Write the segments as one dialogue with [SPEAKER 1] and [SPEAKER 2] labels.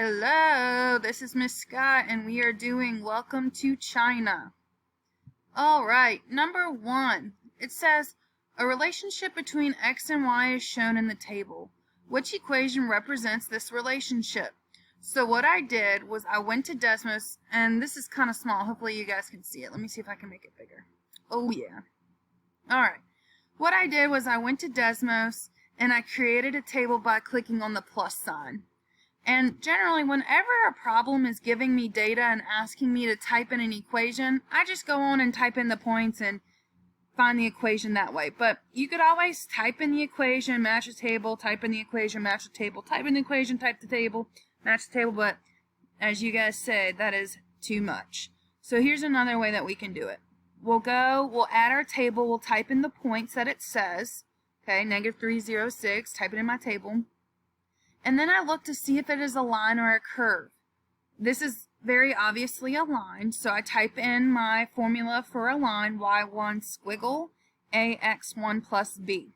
[SPEAKER 1] Hello, this is Miss Scott, and we are doing Welcome to China. Alright, number 1. It says, a relationship between x and y is shown in the table. Which equation represents this relationship? So what I did was I went to Desmos, and this is kind of small. Hopefully you guys can see it. Let me see if I can make it bigger. Oh yeah. Alright, what I did was I went to Desmos, and I created a table by clicking on the plus sign. And generally, whenever a problem is giving me data and asking me to type in an equation, I just go on and type in the points and find the equation that way. But you could always type in the equation, match the table, type in the equation, match the table, type in the equation, type the table, match the table. But as you guys say, that is too much. So here's another way that we can do it. We'll add our table, we'll type in the points that it says. Okay, -306, type it in my table. And then I look to see if it is a line or a curve. This is very obviously a line, so I type in my formula for a line, y1 squiggle, ax1 plus b.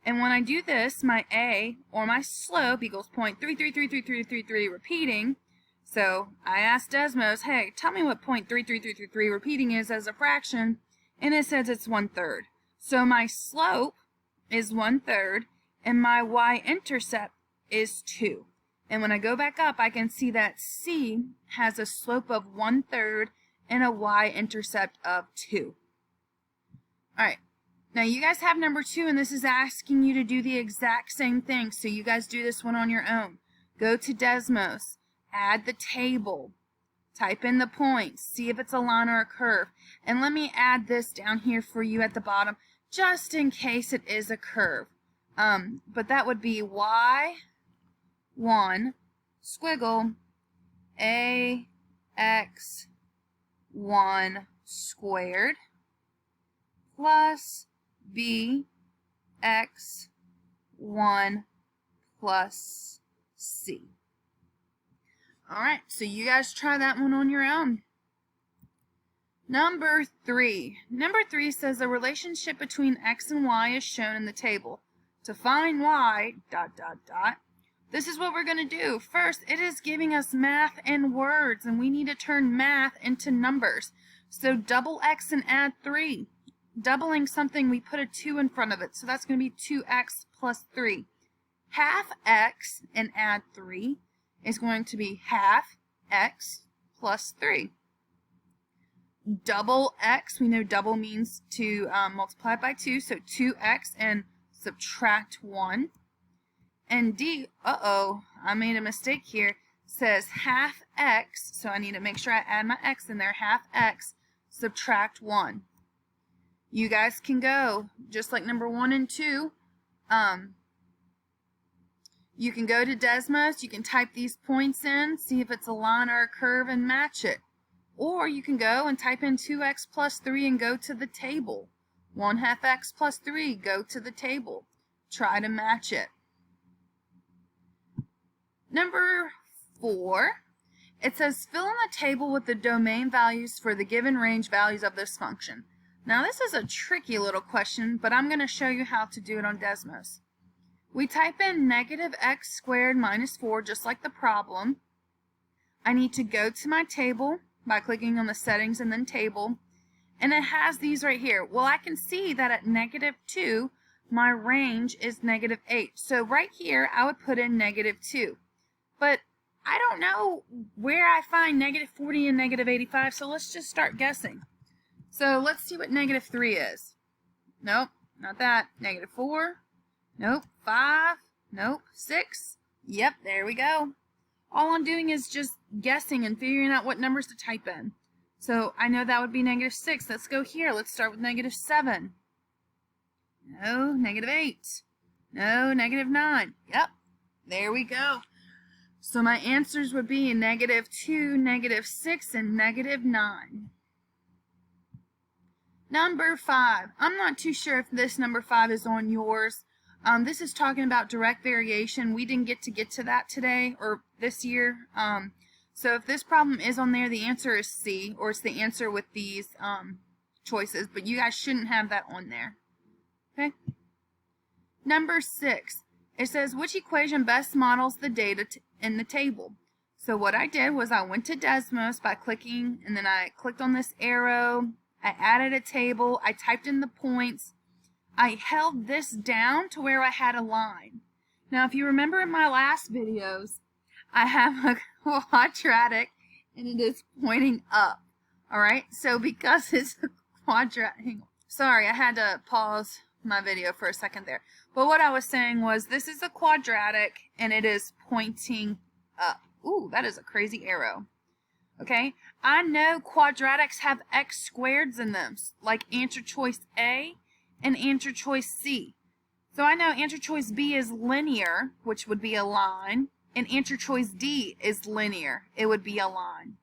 [SPEAKER 1] And when I do this, my a, or my slope, equals 0.333333 repeating. So I asked Desmos, hey, tell me what 0.33333 repeating is as a fraction, and it says it's 1/3. So my slope is 1/3, and my y-intercept is 2. And when I go back up, I can see that C has a slope of 1/3 and a y-intercept of 2. Alright, now you guys have number 2, and this is asking you to do the exact same thing, so you guys do this one on your own. Go to Desmos, add the table, type in the points, see if it's a line or a curve, and let me add this down here for you at the bottom, just in case it is a curve. But that would be y1 squiggle ax1 squared plus bx1 plus c. Alright, so you guys try that one on your own. Number 3. Number 3 says the relationship between x and y is shown in the table. To find y, ... This is what we're going to do. First, it is giving us math and words, and we need to turn math into numbers. So double x and add 3. Doubling something, we put a 2 in front of it, so that's going to be 2x plus 3. Half x and add 3 is going to be half x plus 3. Double x, we know double means to multiply by 2, so 2x and subtract 1. And D, I made a mistake here, says half x, so I need to make sure I add my x in there, half x, subtract 1. You guys can go, just like number 1 and 2, you can go to Desmos, you can type these points in, see if it's a line or a curve and match it. Or you can go and type in 2x plus 3 and go to the table. 1/2 x plus 3, go to the table. Try to match it. Number 4, it says fill in the table with the domain values for the given range values of this function. Now this is a tricky little question, but I'm going to show you how to do it on Desmos. We type in -x squared minus 4, just like the problem. I need to go to my table by clicking on the settings and then table, and it has these right here. Well, I can see that at -2, my range is -8. So right here, I would put in -2. But I don't know where I find -40 and -85, so let's just start guessing. So let's see what -3 is. Nope, not that. -4. Nope, 5. Nope, 6. Yep, there we go. All I'm doing is just guessing and figuring out what numbers to type in. So I know that would be -6. Let's go here. Let's start with -7. No, -8. No, -9. Yep, there we go. So my answers would be -2, -6, and -9. Number 5. I'm not too sure if this number 5 is on yours. This is talking about direct variation. We didn't get to that today or this year. So if this problem is on there, the answer is C, or it's the answer with these choices, but you guys shouldn't have that on there. Okay? Number 6. It says which equation best models the data in the table. So what I did was I went to Desmos by clicking, and then I clicked on this arrow. I added a table. I typed in the points. I held this down to where I had a line. Now, if you remember in my last videos, I have a quadratic and it is pointing up. Alright, so because it's a quadratic, sorry, I had to pause my video for a second there. But what I was saying was this is a quadratic and it is pointing up. Ooh, that is a crazy arrow. Okay, I know quadratics have x squareds in them, like answer choice A and answer choice C. So I know answer choice B is linear, which would be a line, and answer choice D is linear. It would be a line.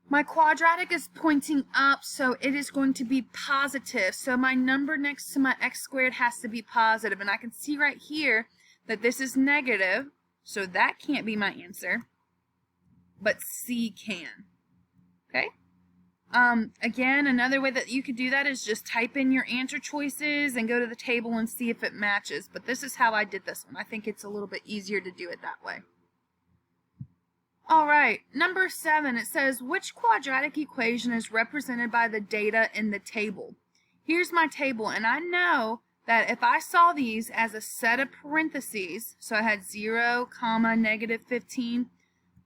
[SPEAKER 1] My quadratic is pointing up, so it is going to be positive. So my number next to my x squared has to be positive. And I can see right here that this is negative, so that can't be my answer. But C can. Okay? Again, another way that you could do that is just type in your answer choices and go to the table and see if it matches. But this is how I did this one. I think it's a little bit easier to do it that way. Alright, number 7, it says, which quadratic equation is represented by the data in the table? Here's my table, and I know that if I saw these as a set of parentheses, so I had 0, negative 15,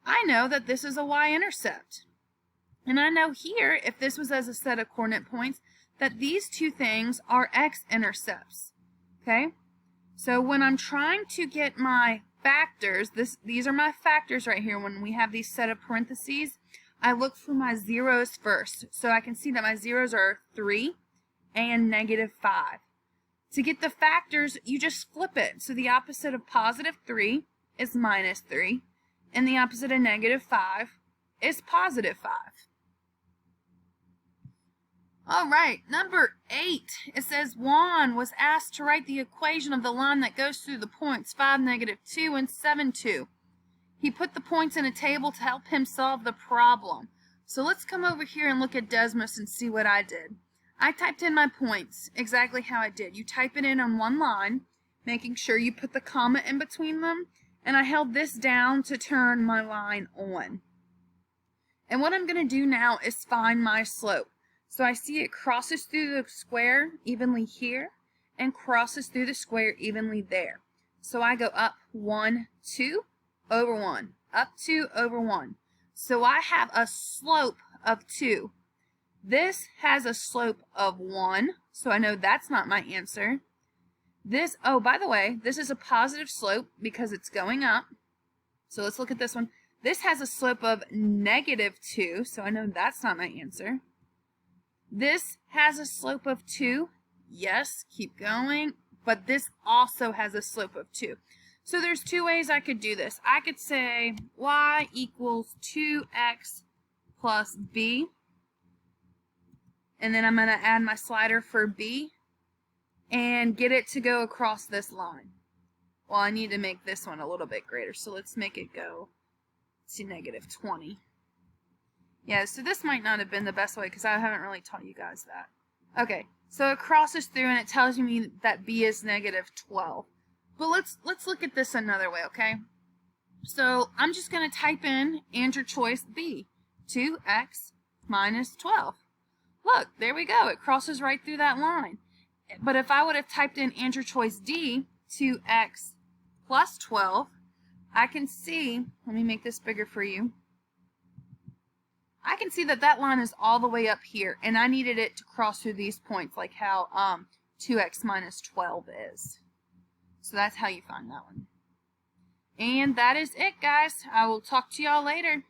[SPEAKER 1] I know that this is a y-intercept. And I know here, if this was as a set of coordinate points, that these two things are x-intercepts. Okay? So when I'm trying to get my factors, these are my factors right here. When we have these set of parentheses, I look for my zeros first. So I can see that my zeros are 3 and negative 5. To get the factors, you just flip it. So the opposite of positive 3 is minus 3. And the opposite of negative 5 is positive 5. Alright, number 8. It says Juan was asked to write the equation of the line that goes through the points 5, negative 2, and 7, 2. He put the points in a table to help him solve the problem. So let's come over here and look at Desmos and see what I did. I typed in my points exactly how I did. You type it in on one line, making sure you put the comma in between them, and I held this down to turn my line on. And what I'm going to do now is find my slope. So I see it crosses through the square evenly here and crosses through the square evenly there. So I go up 1, 2, over 1, up 2, over 1. So I have a slope of 2. This has a slope of 1, so I know that's not my answer. This, oh, by the way, this is a positive slope because it's going up. So let's look at this one. This has a slope of negative 2, so I know that's not my answer. This has a slope of 2. Yes, keep going. But this also has a slope of 2. So there's two ways I could do this. I could say y equals 2x plus b. And then I'm going to add my slider for b and get it to go across this line. Well, I need to make this one a little bit greater. So let's make it go to negative 20. Yeah, so this might not have been the best way because I haven't really taught you guys that. Okay, so it crosses through and it tells me that b is negative 12. But let's look at this another way, okay? So I'm just going to type in answer choice B, 2x minus 12. Look, there we go. It crosses right through that line. But if I would have typed in answer choice D, 2x plus 12, I can see, let me make this bigger for you. I can see that that line is all the way up here, and I needed it to cross through these points, like how 2x minus 12 is. So that's how you find that one. And that is it, guys. I will talk to y'all later.